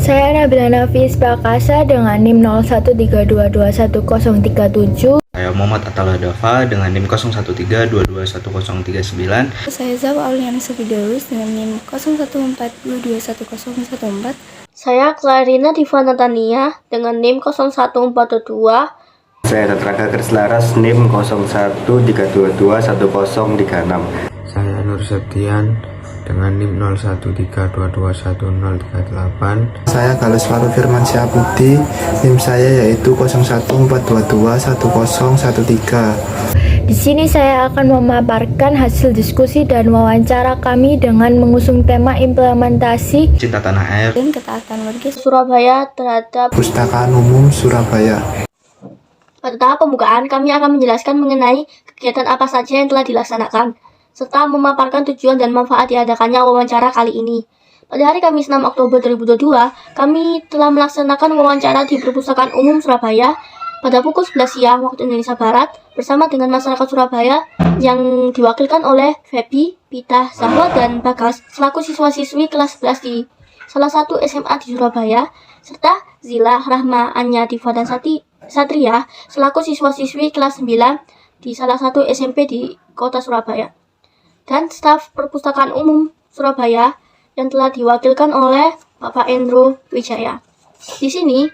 Saya Nabila Nafis Prakasa dengan NIM 0132211037. Saya Muhammad Atallah Dava dengan NIM 0132211039. Saya Zawa Auliana Safidorus dengan NIM 0142211014. Saya Clarina Divana Tania dengan NIM 0142. Saya Tatraka Krislaras NIM 0132211036. Saya Nur Septian dengan NIM 0132211038. Saya Galus Faru Firmansyah Budi, NIM saya yaitu 0142211013. Di sini saya akan memaparkan hasil diskusi dan wawancara kami dengan mengusung tema implementasi Cinta Tanah Air Dan ketaatan warga Surabaya terhadap Perpustakaan Umum Surabaya. Pada tahap pembukaan, kami akan menjelaskan mengenai kegiatan apa saja yang telah dilaksanakan, serta memaparkan tujuan dan manfaat diadakannya wawancara kali ini. Pada hari Kamis 6 Oktober 2022, kami telah melaksanakan wawancara di Perpustakaan Umum Surabaya pada pukul 11 siang waktu Indonesia Barat bersama dengan masyarakat Surabaya yang diwakilkan oleh Febi, Pita, Zahwa, dan Bagas selaku siswa-siswi kelas 11 di salah satu SMA di Surabaya, serta Zila, Rahma, Anya, Diva, dan Satria selaku siswa-siswi kelas 9 di salah satu SMP di kota Surabaya, dan staf Perpustakaan Umum Surabaya yang telah diwakilkan oleh Bapak Endro Wijaya. Di sini,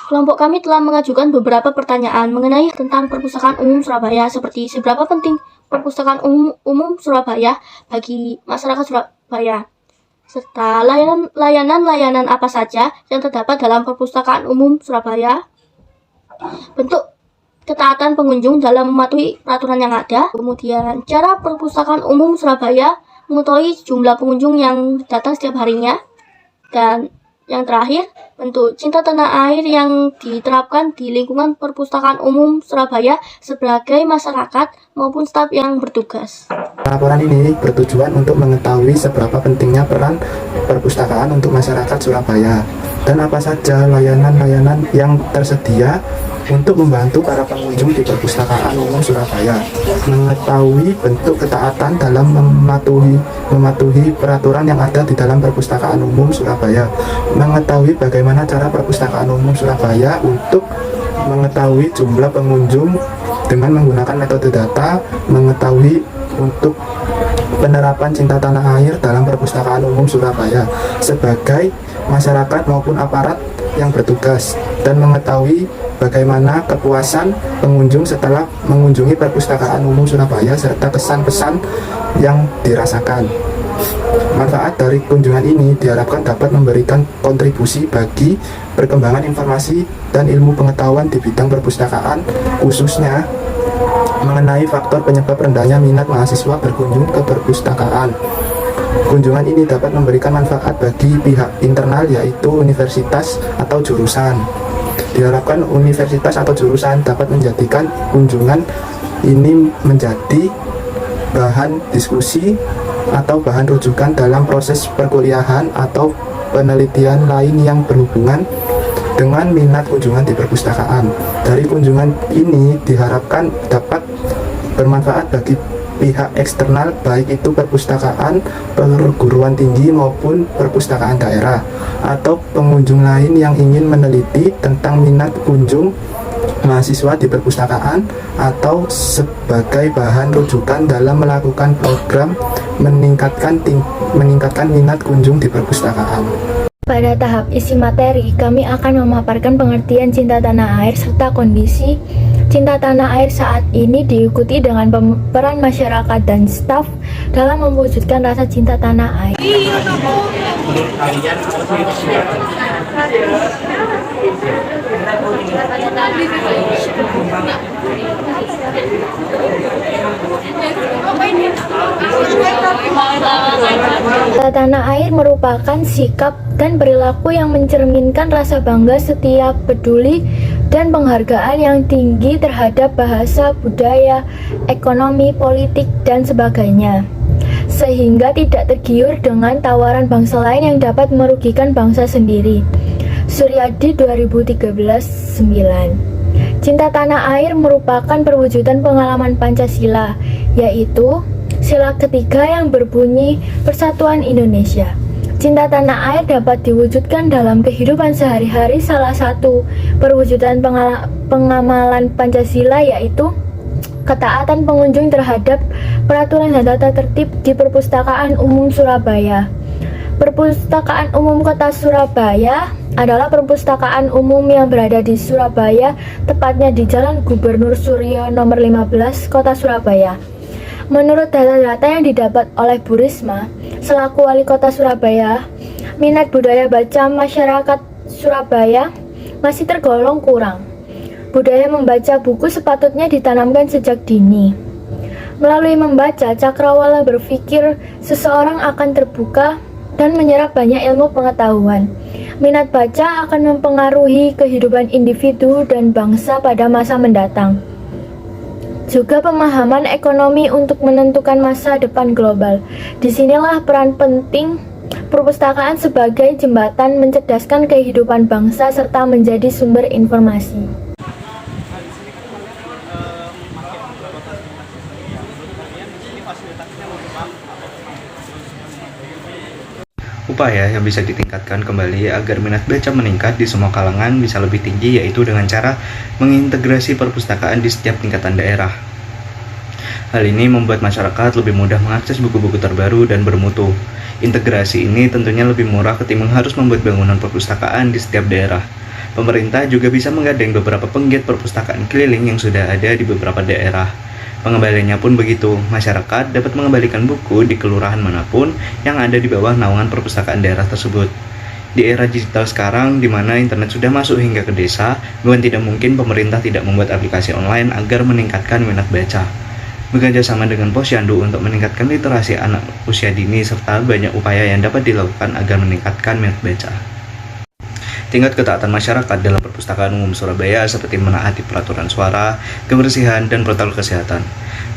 kelompok kami telah mengajukan beberapa pertanyaan mengenai tentang Perpustakaan Umum Surabaya, seperti seberapa penting Perpustakaan Umum Surabaya bagi masyarakat Surabaya, serta layanan-layanan apa saja yang terdapat dalam Perpustakaan Umum Surabaya, bentuk ketaatan pengunjung dalam mematuhi peraturan yang ada, kemudian cara Perpustakaan Umum Surabaya mengetahui jumlah pengunjung yang datang setiap harinya, dan yang terakhir, bentuk cinta tanah air yang diterapkan di lingkungan Perpustakaan Umum Surabaya sebagai masyarakat maupun staf yang bertugas. Laporan ini bertujuan untuk mengetahui seberapa pentingnya peran perpustakaan untuk masyarakat Surabaya dan apa saja layanan-layanan yang tersedia untuk membantu para pengunjung di Perpustakaan Umum Surabaya, mengetahui bentuk ketaatan dalam mematuhi peraturan yang ada di dalam Perpustakaan Umum Surabaya, mengetahui bagaimana cara Perpustakaan Umum Surabaya untuk mengetahui jumlah pengunjung dengan menggunakan metode data, mengetahui untuk penerapan cinta tanah air dalam Perpustakaan Umum Surabaya sebagai masyarakat maupun aparat yang bertugas, dan mengetahui bagaimana kepuasan pengunjung setelah mengunjungi Perpustakaan Umum Surabaya serta kesan-pesan yang dirasakan. Manfaat dari kunjungan ini diharapkan dapat memberikan kontribusi bagi perkembangan informasi dan ilmu pengetahuan di bidang perpustakaan, khususnya mengenai faktor penyebab rendahnya minat mahasiswa berkunjung ke perpustakaan. Kunjungan ini dapat memberikan manfaat bagi pihak internal, yaitu universitas atau jurusan. Diharapkan universitas atau jurusan dapat menjadikan kunjungan ini menjadi bahan diskusi atau bahan rujukan dalam proses perkuliahan atau penelitian lain yang berhubungan dengan minat kunjungan di perpustakaan. Dari kunjungan ini diharapkan dapat bermanfaat bagi pihak eksternal, baik itu perpustakaan, perguruan tinggi maupun perpustakaan daerah, atau pengunjung lain yang ingin meneliti tentang minat kunjung mahasiswa di perpustakaan, atau sebagai bahan rujukan dalam melakukan program meningkatkan minat kunjung di perpustakaan. Pada tahap isi materi, kami akan memaparkan pengertian cinta tanah air serta kondisi cinta tanah air saat ini, diikuti dengan peran masyarakat dan staf dalam mewujudkan rasa cinta tanah air. Cinta tanah air merupakan sikap dan perilaku yang mencerminkan rasa bangga, setia, peduli, dan penghargaan yang tinggi terhadap bahasa, budaya, ekonomi, politik, dan sebagainya, sehingga tidak tergiur dengan tawaran bangsa lain yang dapat merugikan bangsa sendiri. Suryadi 2013-9. Cinta tanah air merupakan perwujudan pengalaman Pancasila, yaitu sila ketiga yang berbunyi Persatuan Indonesia. Cinta tanah air dapat diwujudkan dalam kehidupan sehari-hari. Salah satu perwujudan pengamalan Pancasila yaitu ketaatan pengunjung terhadap peraturan dan tata tertib di Perpustakaan Umum Surabaya. Perpustakaan Umum Kota Surabaya adalah perpustakaan umum yang berada di Surabaya, tepatnya di Jalan Gubernur Suryo nomor 15, Kota Surabaya. Menurut data-data yang didapat oleh Bu Risma, selaku Wali Kota Surabaya, minat budaya baca masyarakat Surabaya masih tergolong kurang. Budaya membaca buku sepatutnya ditanamkan sejak dini. Melalui membaca, cakrawala berpikir seseorang akan terbuka dan menyerap banyak ilmu pengetahuan. Minat baca akan mempengaruhi kehidupan individu dan bangsa pada masa mendatang. Juga pemahaman ekonomi untuk menentukan masa depan global. Disinilah peran penting perpustakaan sebagai jembatan mencerdaskan kehidupan bangsa serta menjadi sumber informasi. Upaya yang bisa ditingkatkan kembali agar minat baca meningkat di semua kalangan bisa lebih tinggi, yaitu dengan cara mengintegrasi perpustakaan di setiap tingkatan daerah. Hal ini membuat masyarakat lebih mudah mengakses buku-buku terbaru dan bermutu. Integrasi ini tentunya lebih murah ketimbang harus membuat bangunan perpustakaan di setiap daerah. Pemerintah juga bisa menggandeng beberapa penggiat perpustakaan keliling yang sudah ada di beberapa daerah. Pengembaliannya pun begitu, masyarakat dapat mengembalikan buku di kelurahan manapun yang ada di bawah naungan perpustakaan daerah tersebut. Di era digital sekarang, di mana internet sudah masuk hingga ke desa, bukan tidak mungkin pemerintah tidak membuat aplikasi online agar meningkatkan minat baca. Bekerja sama dengan Posyandu untuk meningkatkan literasi anak usia dini, serta banyak upaya yang dapat dilakukan agar meningkatkan minat baca. Tingkat ketaatan masyarakat dalam Perpustakaan Umum Surabaya seperti menaati peraturan suara, kebersihan, dan protokol kesehatan.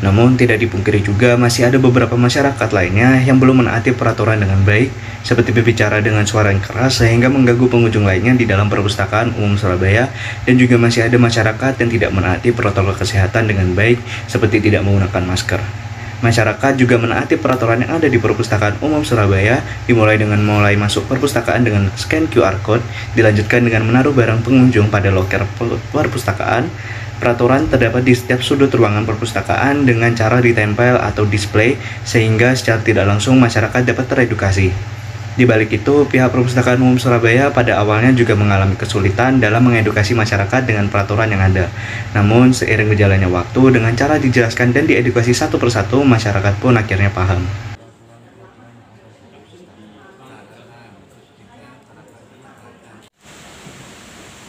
Namun, tidak dipungkiri juga masih ada beberapa masyarakat lainnya yang belum menaati peraturan dengan baik, seperti berbicara dengan suara yang keras sehingga mengganggu pengunjung lainnya di dalam Perpustakaan Umum Surabaya, dan juga masih ada masyarakat yang tidak menaati protokol kesehatan dengan baik, seperti tidak menggunakan masker. Masyarakat juga menaati peraturan yang ada di Perpustakaan Umum Surabaya, dimulai dengan masuk perpustakaan dengan scan QR Code, dilanjutkan dengan menaruh barang pengunjung pada loker perpustakaan. Peraturan terdapat di setiap sudut ruangan perpustakaan dengan cara ditempel atau display, sehingga secara tidak langsung masyarakat dapat teredukasi. Di balik itu, pihak Perpustakaan Umum Surabaya pada awalnya juga mengalami kesulitan dalam mengedukasi masyarakat dengan peraturan yang ada. Namun, seiring berjalannya waktu, dengan cara dijelaskan dan diedukasi satu persatu, masyarakat pun akhirnya paham.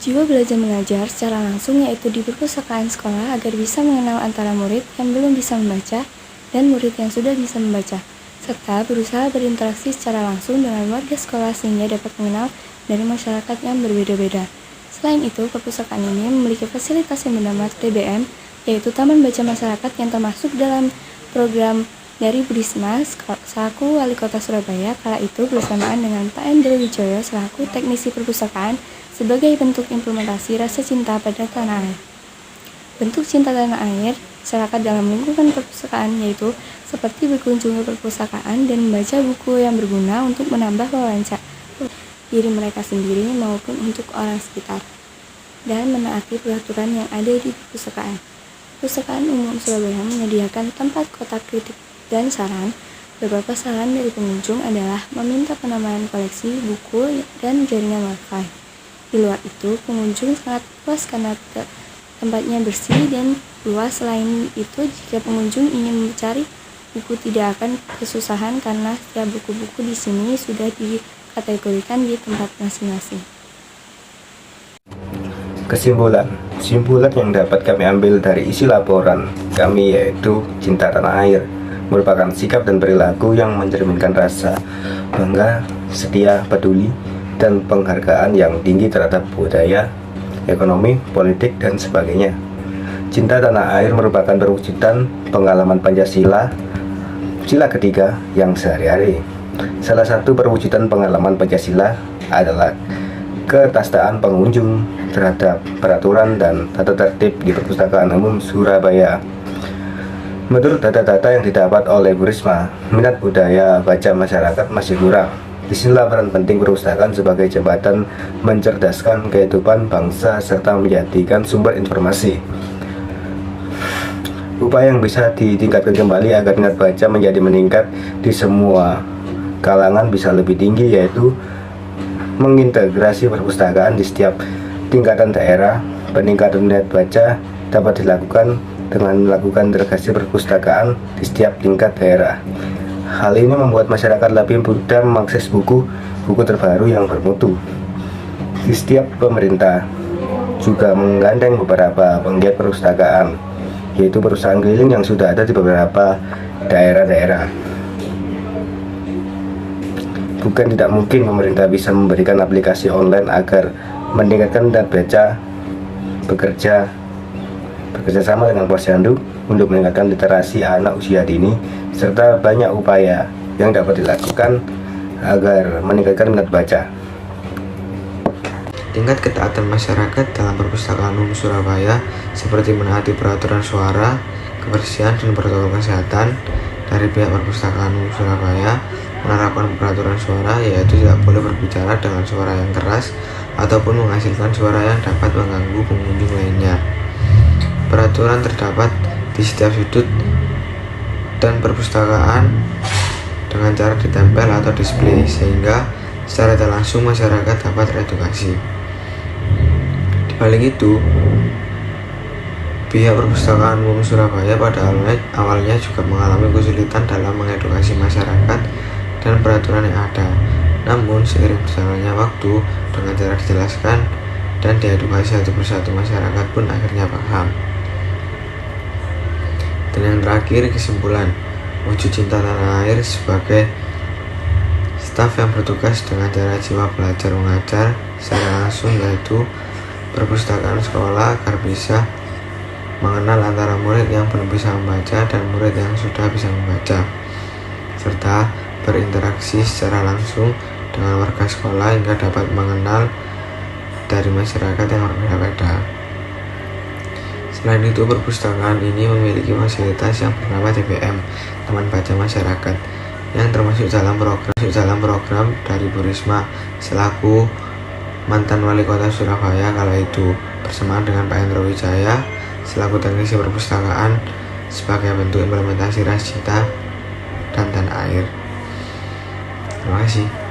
Jiwa belajar mengajar secara langsung yaitu di perpustakaan sekolah agar bisa mengenal antara murid yang belum bisa membaca dan murid yang sudah bisa membaca, serta berusaha berinteraksi secara langsung dengan warga sekolah sehingga dapat mengenal dari masyarakat yang berbeda-beda. Selain itu, perpustakaan ini memiliki fasilitas yang bernama TBM, yaitu Taman Baca Masyarakat yang termasuk dalam program dari Bu Risma selaku Wali Kota Surabaya kala itu bersamaan dengan Pak Endro Wijoyo selaku Teknisi Perpustakaan sebagai bentuk implementasi rasa cinta pada tanah air. Bentuk cinta tanah air masyarakat dalam lingkungan perpustakaan yaitu seperti berkunjung ke perpustakaan dan membaca buku yang berguna untuk menambah wawasan diri mereka sendiri maupun untuk orang sekitar, dan menaati peraturan yang ada di perpustakaan. Perpustakaan Umum Surabaya menyediakan tempat kotak kritik dan saran. Beberapa saran dari pengunjung adalah meminta penambahan koleksi buku dan jaringan wifi. Di luar itu, pengunjung sangat puas karena tempatnya bersih dan luas. Selain itu, jika pengunjung ingin mencari buku tidak akan kesusahan karena setiap buku-buku di sini sudah dikategorikan di tempat masing-masing. Kesimpulan yang dapat kami ambil dari isi laporan kami yaitu cinta tanah air merupakan sikap dan perilaku yang mencerminkan rasa bangga, setia, peduli, dan penghargaan yang tinggi terhadap budaya, ekonomi, politik, dan sebagainya. Cinta tanah air merupakan perwujudan pengalaman Pancasila, sila ketiga yang sehari-hari. Salah satu perwujudan pengalaman Pancasila adalah ketastaan pengunjung terhadap peraturan dan tata tertib di Perpustakaan Umum Surabaya. Menurut data-data yang didapat oleh Bu Risma, minat budaya baca masyarakat masih kurang. Disinilah peran penting perpustakaan sebagai jembatan mencerdaskan kehidupan bangsa serta menjadikan sumber informasi. Upaya yang bisa ditingkatkan kembali agar minat baca menjadi meningkat di semua kalangan bisa lebih tinggi, yaitu mengintegrasi perpustakaan di setiap tingkatan daerah. Peningkatan minat baca dapat dilakukan dengan melakukan integrasi perpustakaan di setiap tingkat daerah. Hal ini membuat masyarakat lebih mudah mengakses buku terbaru yang bermutu. Di setiap pemerintah juga menggandeng beberapa penggiat perpustakaan, yaitu perusahaan keliling yang sudah ada di beberapa daerah-daerah. Bukan tidak mungkin pemerintah bisa memberikan aplikasi online agar meningkatkan minat baca, bekerja sama dengan posyandu untuk meningkatkan literasi anak usia dini, serta banyak upaya yang dapat dilakukan agar meningkatkan minat baca. Tingkat ketaatan masyarakat dalam perpustakaan umum Surabaya seperti menaati peraturan suara, kebersihan dan protokol kesehatan dari pihak perpustakaan umum Surabaya menerapkan peraturan suara, yaitu tidak boleh berbicara dengan suara yang keras ataupun menghasilkan suara yang dapat mengganggu pengunjung lainnya. Peraturan terdapat di setiap sudut dan perpustakaan dengan cara ditempel atau display, sehingga secara tidak langsung masyarakat dapat teredukasi. Di balik itu, pihak perpustakaan umum Surabaya pada awalnya juga mengalami kesulitan dalam mengedukasi masyarakat dan peraturan yang ada. Namun seiring berjalannya waktu, dengan cara dijelaskan dan diedukasi satu persatu, masyarakat pun akhirnya paham. Dan yang terakhir, kesimpulan, wujud cinta tanah air sebagai staf yang bertugas dengan cara jiwa belajar mengajar secara langsung, yaitu perpustakaan sekolah, agar bisa mengenal antara murid yang belum bisa membaca dan murid yang sudah bisa membaca, serta berinteraksi secara langsung dengan warga sekolah hingga dapat mengenal dari masyarakat yang berbeda-beda. Selain itu, perpustakaan ini memiliki fasilitas yang bernama TBM, Teman Baca Masyarakat, yang termasuk dalam program dari Bu Risma selaku mantan wali kota Surabaya kala itu, bersamaan dengan Pak Hendro Wijaya selaku teknisi perpustakaan sebagai bentuk implementasi Rascita dan Tanah Air. Terima kasih.